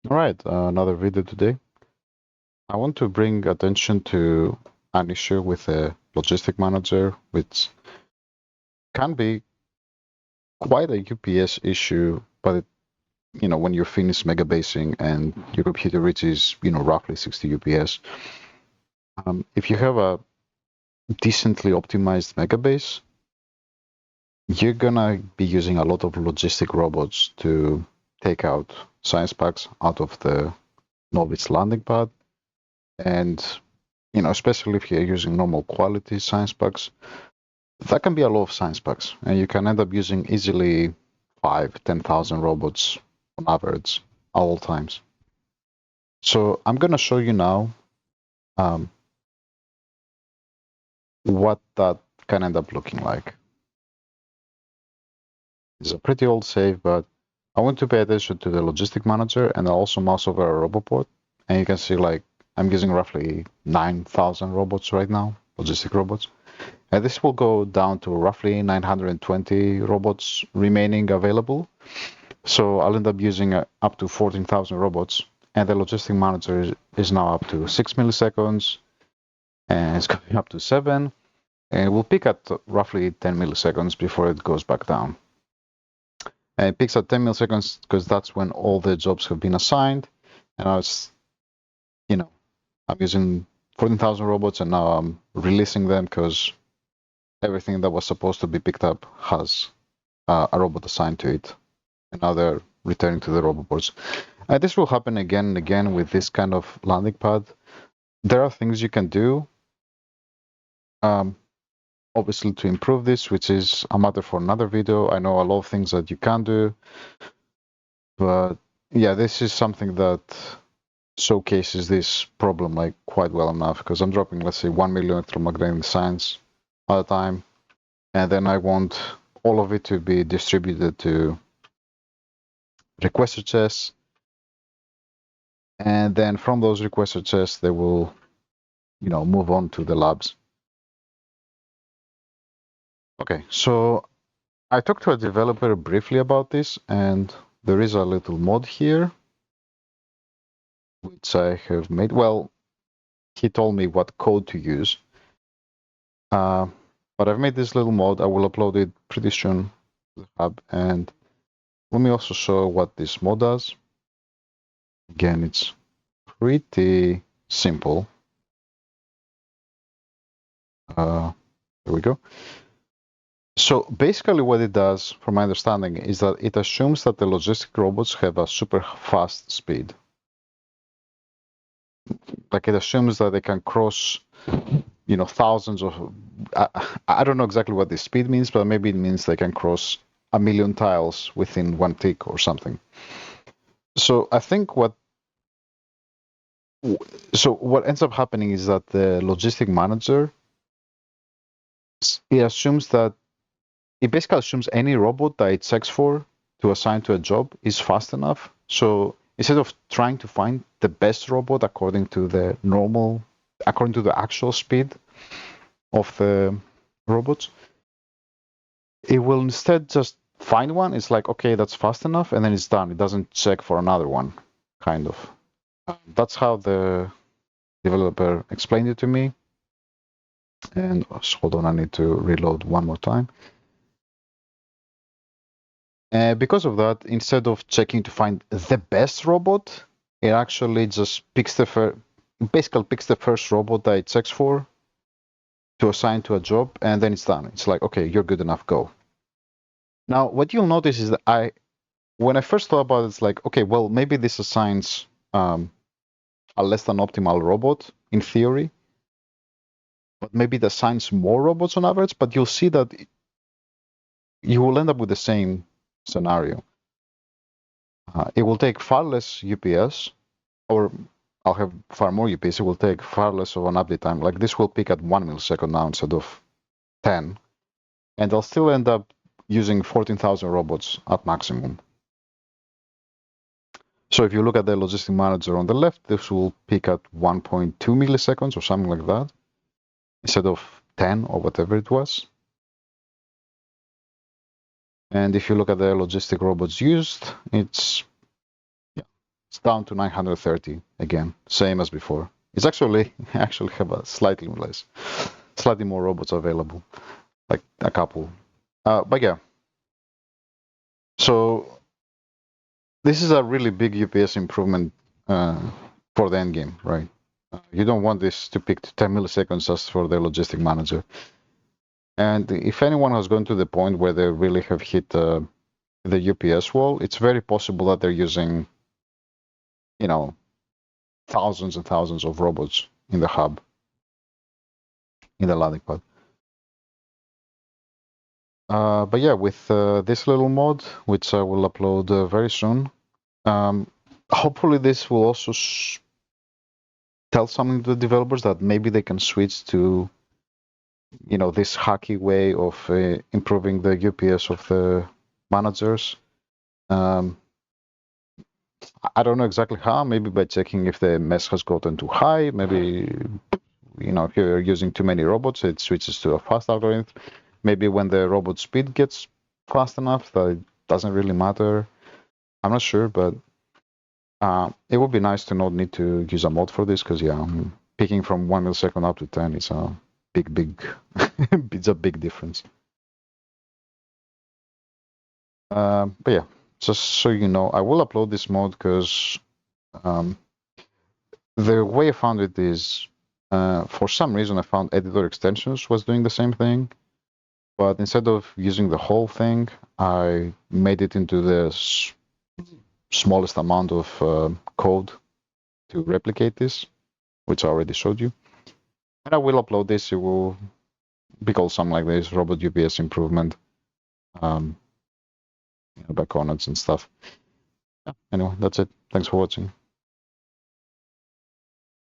All right, another video today. I want to bring attention to an issue with a logistic manager, which can be quite a UPS issue, but when you finish megabasing and your computer reaches, roughly 60 UPS, if you have a decently optimized megabase, you're gonna be using a lot of logistic robots to take out science packs out of the novice landing pad. And especially if you're using normal quality science packs, that can be a lot of science packs, and you can end up using easily 10,000 robots on average at all times. So I'm gonna show you now um, what that can end up looking like. It's a pretty old save, but I want to pay attention to the logistic manager, and I'll also mouse over a roboport, and you can see like I'm using roughly 9,000 robots right now, logistic robots. And this will go down to roughly 920 robots remaining available. So I'll end up using up to 14,000 robots. And the logistic manager is now up to 6 milliseconds. And it's going up to 7. And it will peak at roughly 10 milliseconds before it goes back down. And it peaks at 10 milliseconds because that's when all the jobs have been assigned. And I'm using 14,000 robots, and now I'm releasing them because everything that was supposed to be picked up has a robot assigned to it, and now they're returning to the roboports. This will happen again and again with this kind of landing pad. There are things you can do, obviously, to improve this, which is a matter for another video. I know a lot of things that you can do, but yeah, this is something that showcases this problem like quite well enough, because I'm dropping, let's say, 1 million electromagnetic signs at a time, and then I want all of it to be distributed to requester chests, and then from those requester chests they will move on to the labs. Okay, so I talked to a developer briefly about this, and there is a little mod here which I have made. Well, he told me what code to use, but I've made this little mod. I will upload it pretty soon to the hub, and let me also show what this mod does. Again, it's pretty simple. There we go. So basically what it does, from my understanding, is that it assumes that the logistic robots have a super fast speed. Like, it assumes that they can cross, thousands of... I don't know exactly what this speed means, but maybe it means they can cross 1 million tiles within one tick or something. So I think what ends up happening is that the logistic manager, it basically assumes any robot that it checks for to assign to a job is fast enough. So instead of trying to find the best robot according to the actual speed of the robots, it will instead just find one. It's like, okay, that's fast enough, and then it's done. It doesn't check for another one, kind of. That's how the developer explained it to me. And hold on, I need to reload one more time. Because of that, instead of checking to find the best robot, it actually just picks the first robot that it checks for to assign to a job, and then it's done. It's like, okay, you're good enough, go. Now, what you'll notice is that when I first thought about it, it's like, okay, well, maybe this assigns a less than optimal robot in theory, but maybe it assigns more robots on average. But you'll see that you will end up with the same scenario. It will take far less UPS, or I'll have far more UPS. It will take far less of an update time. Like, this will peak at 1 millisecond now instead of 10, and I'll still end up using 14,000 robots at maximum. So if you look at the logistic manager on the left, this will peak at 1.2 milliseconds or something like that, instead of 10 or whatever it was. And if you look at the logistic robots used, it's down to 930 again, same as before. It's actually have a slightly more robots available, like a couple. But yeah, so this is a really big UPS improvement for the end game, right? You don't want this to pick 10 milliseconds just for the logistic manager. And if anyone has gone to the point where they really have hit the UPS wall, it's very possible that they're using, thousands and thousands of robots in the hub, in the landing pad. But yeah, with this little mod, which I will upload very soon, hopefully this will also tell something to the developers that maybe they can switch to, this hacky way of improving the UPS of the managers. I don't know exactly how, maybe by checking if the mess has gotten too high, maybe, if you're using too many robots, it switches to a fast algorithm. Maybe when the robot speed gets fast enough that it doesn't really matter. I'm not sure, but it would be nice to not need to use a mod for this, because yeah, picking from 1 millisecond up to 10 is a big it's a big difference. But yeah, just so you know, I will upload this mod because the way I found it is, for some reason I found editor extensions was doing the same thing, but instead of using the whole thing, I made it into the smallest amount of code to replicate this, which I already showed you. And I will upload this. It will be called something like this, Robot UPS improvement, backcoordinates and stuff. Yeah, anyway, that's it. Thanks for watching.